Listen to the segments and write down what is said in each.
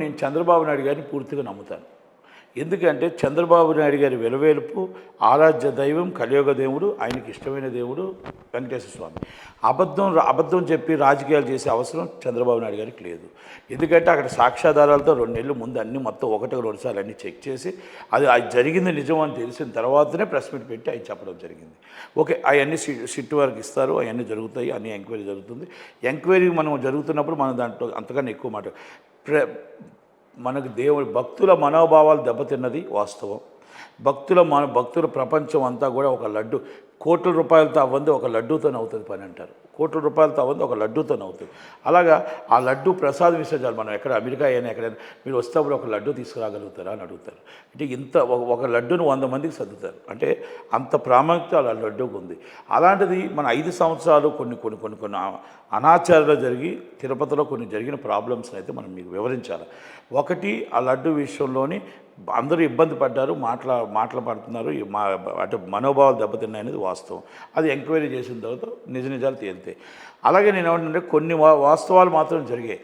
నేను చంద్రబాబు నాయుడు గారిని పూర్తిగా నమ్ముతాను. ఎందుకంటే చంద్రబాబు నాయుడు గారి వెలువేలుపు ఆరాధ్య దైవం కలియుగ దేవుడు, ఆయనకి ఇష్టమైన దేవుడు వెంకటేశ్వర స్వామి. అబద్ధం చెప్పి రాజకీయాలు చేసే అవసరం చంద్రబాబు నాయుడు గారికి లేదు. ఎందుకంటే అక్కడ సాక్ష్యాధారాలతో 2 నెలల ముందు అన్నీ మొత్తం 1-2 సార్లు అన్నీ చెక్ చేసి అది జరిగింది నిజం అని తెలిసిన తర్వాతనే ప్రెస్ మీట్ పెట్టి ఆయన చెప్పడం జరిగింది. ఓకే, అవన్నీ సిట్ వరకు ఇస్తారు, అవన్నీ జరుగుతాయి, అన్ని ఎంక్వైరీ జరుగుతుంది. ఎంక్వైరీ మనం జరుగుతున్నప్పుడు మనం దాంట్లో అంతకన్నా ఎక్కువ మాట మనకు దేవుడి భక్తుల మనోభావాలు దెబ్బతిన్నది వాస్తవం. భక్తుల ప్రపంచం అంతా కూడా ఒక లడ్డు, కోట్ల రూపాయలతో అవ్వంది ఒక లడ్డూతోనే అవుతుంది పని అంటారు. కోట్ల రూపాయలతో అవ్వంది ఒక లడ్డూతోనే అవుతుంది. అలాగా ఆ లడ్డు ప్రసాదం విసర్జాలు మనం ఎక్కడ అమెరికా అయినా ఎక్కడైనా మీరు వస్తేప్పుడు ఒక లడ్డు తీసుకురాగలుగుతారా అని అడుగుతారు. అంటే ఇంత ఒక లడ్డును 100 మందికి సర్దుతారు. అంటే అంత ప్రాముఖ్యత ఆ లడ్డూకు ఉంది. అలాంటిది మన 5 సంవత్సరాలు కొన్ని అనాచారాలు జరిగి తిరుపతిలో కొన్ని జరిగిన ప్రాబ్లమ్స్ని అయితే మనం మీకు వివరించాలి. ఒకటి, ఆ లడ్డు విషయంలోని అందరూ ఇబ్బంది పడ్డారు, మాటలు పడుతున్నారు, అంటే మనోభావాలు దెబ్బతిన్నాయనేది వాస్తవం. అది ఎంక్వైరీ చేసిన తర్వాత నిజాలు తేలితాయి. అలాగే నేను ఏమంటే కొన్ని వాస్తవాలు మాత్రం జరిగాయి.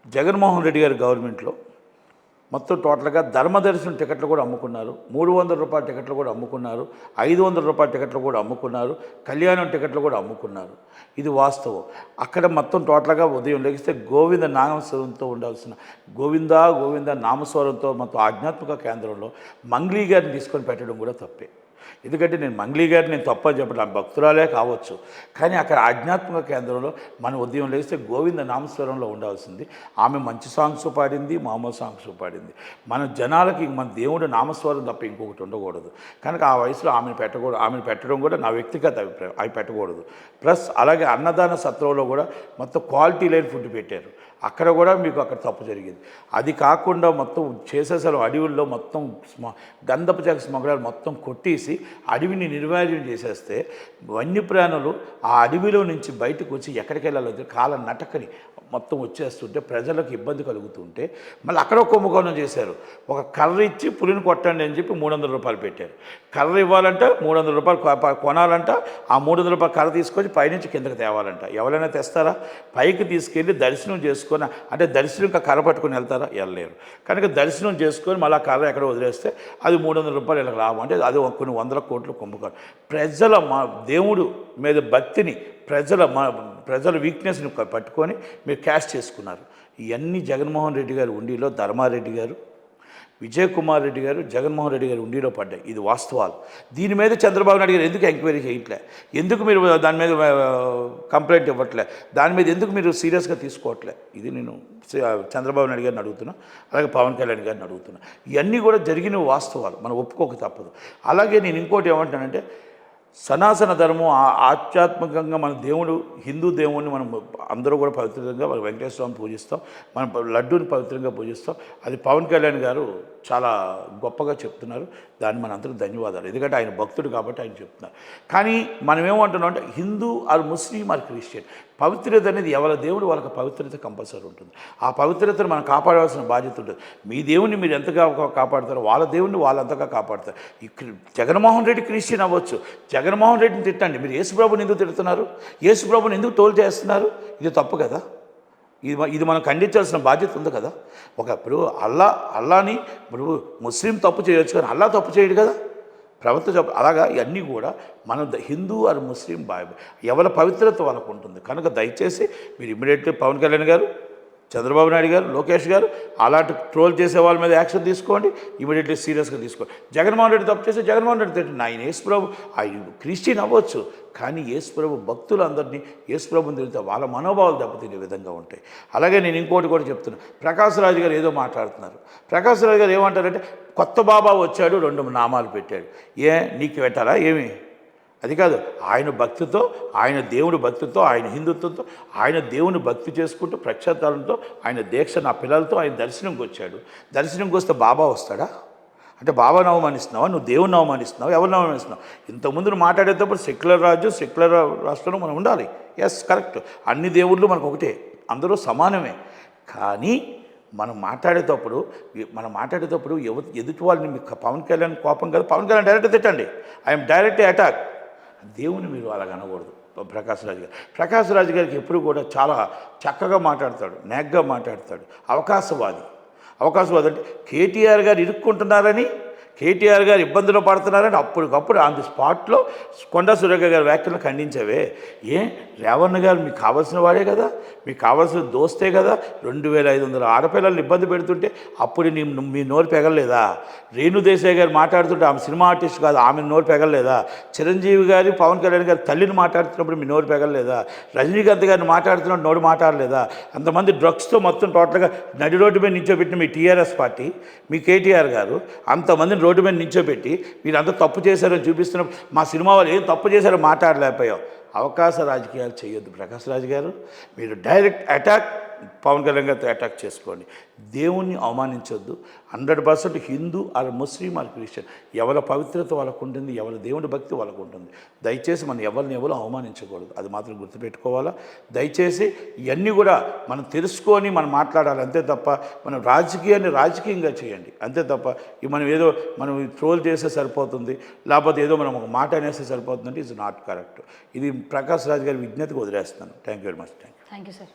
జగన్మోహన్ రెడ్డి గారి గవర్నమెంట్లో మొత్తం టోటల్గా ధర్మదర్శనం టికెట్లు కూడా అమ్ముకున్నారు, 300 రూపాయల టికెట్లు కూడా అమ్ముకున్నారు, 500 రూపాయల టికెట్లు కూడా అమ్ముకున్నారు, కళ్యాణం టికెట్లు కూడా అమ్ముకున్నారు. ఇది వాస్తవం. అక్కడ మొత్తం టోటల్గా ఉదయం లెగిస్తే గోవింద నామస్వరంతో ఉండాల్సిన గోవింద నామస్వరంతో మొత్తం ఆధ్యాత్మిక కేంద్రంలో మంగ్లీ గారిని తీసుకొని పెట్టడం కూడా తప్పే. ఎందుకంటే నేను మంగ్లీ గారిని నేను తప్పని చెప్పడం, భక్తురాలే కావచ్చు, కానీ అక్కడ ఆధ్యాత్మిక కేంద్రంలో మనం ఉదయం లేస్తే గోవింద నామస్వరంలో ఉండాల్సింది. ఆమె మంచి సాంగ్స్ పాడింది, మామూలు సాంగ్స్ పాడింది. మన జనాలకి మన దేవుడు నామస్వరం తప్ప ఇంకొకటి ఉండకూడదు. కనుక ఆ వయసులో ఆమెను పెట్టడం కూడా నా వ్యక్తిగత అభిప్రాయం, అవి పెట్టకూడదు. ప్లస్ అలాగే అన్నదాన సత్రంలో కూడా మొత్తం క్వాలిటీ లేని ఫుడ్ పెట్టారు. అక్కడ కూడా మీకు అక్కడ తప్పు జరిగింది. అది కాకుండా మొత్తం చేసేసలు అడవుల్లో మొత్తం గంధపు చెక్క స్మగ్లర్ మొత్తం కొట్టేసి అడవిని నిర్వీర్యం చేసేస్తే వన్యప్రాణులు ఆ అడవిలో నుంచి బయటకు వచ్చి ఎక్కడికి వెళ్ళాలో కాల నటకని మొత్తం వచ్చేస్తుంటే ప్రజలకు ఇబ్బంది కలుగుతుంటే మళ్ళీ అక్కడ కుంభకోణం చేశారు. ఒక కర్ర ఇచ్చి పులిని కొట్టండి అని చెప్పి 300 రూపాయలు పెట్టారు. కర్ర ఇవ్వాలంట 300 రూపాయలు కొనాలంట. ఆ 300 రూపాయలు కర్ర తీసుకొని పైనుంచి కిందకి తేవాలంట. ఎవరైనా తెస్తారా? పైకి తీసుకెళ్ళి దర్శనం చేసుకొని, అంటే దర్శనం ఇంకా కర్ర పట్టుకొని వెళ్తారా? వెళ్ళలేరు. కనుక దర్శనం చేసుకొని మళ్ళీ కర్ర ఎక్కడ వదిలేస్తే అది 300 రూపాయలు ఇలా లాభం. అంటే అది కొన్ని 100 కోట్ల కుంభకోణం. ప్రజల దేవుడు మీద భక్తిని ప్రజల వీక్నెస్ని పట్టుకొని మీరు క్యాష్ చేసుకున్నారు. ఇవన్నీ జగన్మోహన్ రెడ్డి గారు ఉండిలో, ధర్మారెడ్డి గారు, విజయ్ కుమార్ రెడ్డి గారు, జగన్మోహన్ రెడ్డి గారు ఉండిలో పడ్డాయి. ఇది వాస్తవాలు. దీని మీద చంద్రబాబు నాయుడు గారు ఎందుకు ఎంక్వైరీ చేయట్లే? ఎందుకు మీరు దాని మీద కంప్లైంట్ ఇవ్వట్లే? దాని మీద ఎందుకు మీరు సీరియస్గా తీసుకోవట్లే? ఇది నేను చంద్రబాబు నాయుడు గారిని అడుగుతున్నా, అలాగే పవన్ కళ్యాణ్ గారిని అడుగుతున్నా. ఇవన్నీ కూడా జరిగిన వాస్తవాలు, మనం ఒప్పుకోక తప్పదు. అలాగే నేను ఇంకోటి ఏమంటానంటే, సనాతన ధర్మం ఆధ్యాత్మికంగా మన దేవుడు, హిందూ దేవుడిని మనం అందరూ కూడా పవిత్రంగా మన వెంకటేశ్వర స్వామిని పూజిస్తాం, మనం లడ్డూని పవిత్రంగా పూజిస్తాం. అది పవన్ కళ్యాణ్ గారు చాలా గొప్పగా చెప్తున్నారు. దాన్ని మన అందరికీ ధన్యవాదాలు. ఎందుకంటే ఆయన భక్తుడు కాబట్టి ఆయన చెప్తున్నారు. కానీ మనం ఏమంటున్నాం అంటే, Hindu or Muslim or Christian, పవిత్రత అనేది ఎవరి దేవుడు వాళ్ళకి పవిత్రత కంపల్సరీ ఉంటుంది. ఆ పవిత్రతను మనం కాపాడాల్సిన బాధ్యత ఉంటుంది. మీ దేవుణ్ణి మీరు ఎంతగా కాపాడతారో వాళ్ళ దేవుణ్ణి వాళ్ళంతగా కాపాడతారు. జగన్మోహన్ రెడ్డి క్రిస్టియన్ అవ్వచ్చు, జగన్మోహన్ రెడ్డిని తిట్టండి. మీరు యేసుప్రభుని ఎందుకు తిడుతున్నారు? యేసుప్రభుని ఎందుకు టోల్ చేస్తున్నారు? ఇది తప్పు కదా. ఇది మనం ఖండించాల్సిన బాధ్యత ఉంది కదా. ఇప్పుడు అల్లాని ఇప్పుడు ముస్లిం తప్పు చేయొచ్చు, కానీ అల్లా తప్పు చేయడు కదా. ప్రభుత్వం చెప్ప అలాగా ఇవన్నీ కూడా మన హిందూ ఆర్ ముస్లిం ఎవరి పవిత్రత వాళ్ళకు ఉంటుంది. కనుక దయచేసి మీరు ఇమ్మీడియట్లీ పవన్ కళ్యాణ్ గారు, చంద్రబాబు నాయుడు గారు, లోకేష్ గారు అలాంటి ట్రోల్ చేసే వాళ్ళ మీద యాక్షన్ తీసుకోండి, ఇమీడియట్లీ సీరియస్గా తీసుకోండి. జగన్మోహన్ రెడ్డి తప్పు చేస్తే జగన్మోహన్ రెడ్డి తిట్టండి. ఆయన యేసుప్రభు క్రిస్టియన్ అవ్వచ్చు, కానీ యేసుప్రభు భక్తులందరినీ యేసుప్రభుని తిరిగితే వాళ్ళ మనోభావాలు దెబ్బతినే విధంగా ఉంటాయి. అలాగే నేను ఇంకోటి కూడా చెప్తున్నాను. ప్రకాష్ రాజు గారు ఏదో మాట్లాడుతున్నారు. ప్రకాష్ రాజు గారు ఏమంటారంటే, కొత్త బాబా వచ్చాడు, 2 నామాలు పెట్టాడు. నీకు పెట్టాలా ఏమి? అది కాదు. ఆయన భక్తితో, ఆయన దేవుని భక్తితో, ఆయన హిందుత్వంతో, ఆయన దేవుని భక్తి చేసుకుంటూ ప్రక్షాళనతో ఆయన దీక్ష నా పిల్లలతో ఆయన దర్శనంకి వచ్చాడు. దర్శనంకి వస్తే బాబా వస్తాడా? అంటే బాబాను అవమానిస్తున్నావా? నువ్వు దేవుని అవమానిస్తున్నావు? ఎవరిని అవమానిస్తున్నావు? ఇంతకుముందు నువ్వు మాట్లాడేటప్పుడు సెక్యులర్ రాష్ట్రంలో మనం ఉండాలి. Yes, correct. అన్ని దేవుళ్ళు మనకు ఒకటే, అందరూ సమానమే. కానీ మనం మాట్లాడేటప్పుడు ఎదుటి వాళ్ళని మీకు పవన్ కళ్యాణ్ కోపం కదా, పవన్ కళ్యాణ్ డైరెక్ట్ తిట్టండి. I'm direct attack. దేవుని మీరు అలాగ అనకూడదు. ప్రకాష్ రాజు గారికి ఎప్పుడు కూడా చాలా చక్కగా మాట్లాడతాడు, నేగ్గా మాట్లాడతాడు, అవకాశవాది. అవకాశవాదం అంటే కేటీఆర్ గారు ఇరుక్కుంటున్నారని, కేటీఆర్ గారు ఇబ్బందులు పడుతున్నారని అప్పటికప్పుడు ఆన్ ది స్పాట్లో కొండా సురేఖ గారి వ్యాఖ్యలను ఖండించవే. రేవణ్ణ గారు మీకు కావాల్సిన వాడే కదా, మీకు కావాల్సిన దోస్తే కదా. 2500 ఆడపిల్లలు ఇబ్బంది పెడుతుంటే అప్పుడు మీ నోరు పెగలలేదా? రేణు దేశాయ్ గారు మాట్లాడుతుంటే ఆమె సినిమా ఆర్టిస్ట్ కాదు, ఆమె నోరు పెగలలేదా? చిరంజీవి గారి పవన్ కళ్యాణ్ గారి తల్లిని మాట్లాడుతున్నప్పుడు మీ నోరు పెగలలేదా? రజనీకాంత్ గారిని మాట్లాడుతున్నప్పుడు నోరు మాట్లాడలేదా? అంతమంది డ్రగ్స్తో మొత్తం టోటల్గా నడి రోడ్డు మీద నించోబెట్టిన మీ టీఆర్ఎస్ పార్టీ, మీ కేటీఆర్ గారు అంతమందిని రోడ్డు మీద నించోబెట్టి మీరు అంత తప్పు చేశారని చూపిస్తున్నప్పుడు మా సినిమా వాళ్ళు ఏం తప్పు చేశారో మాట్లాడలేకపోయావు. అవకాశ రాజకీయాలు చేయొద్దు ప్రకాష్ రాజ్ గారు. మీరు డైరెక్ట్ అటాక్ పవన్ కళ్యాణ్ గారితో అటాక్ చేసుకోండి. దేవుణ్ణి అవమానించొద్దు. 100% Hindu or Muslim or Christian, ఎవరి పవిత్రత వాళ్ళకు ఉంటుంది, ఎవరి దేవుడి భక్తి వాళ్ళకు ఉంటుంది. దయచేసి మనం ఎవరిని ఎవరు అవమానించకూడదు, అది మాత్రం గుర్తుపెట్టుకోవాలా. దయచేసి ఇవన్నీ కూడా మనం తెలుసుకొని మనం మాట్లాడాలి, అంతే తప్ప మనం రాజకీయాన్ని రాజకీయంగా చేయండి, అంతే తప్ప మనం ఏదో మనం ట్రోల్ చేస్తే సరిపోతుంది, లేకపోతే ఏదో మనం ఒక మాట అనేస్తే సరిపోతుందంటే ఇట్స్ నాట్ కరెక్ట్. ఇది ప్రకాష్ రాజ్ గారి విజ్ఞతకు వదిలేస్తున్నాను. Thank you very much. Thank you sir.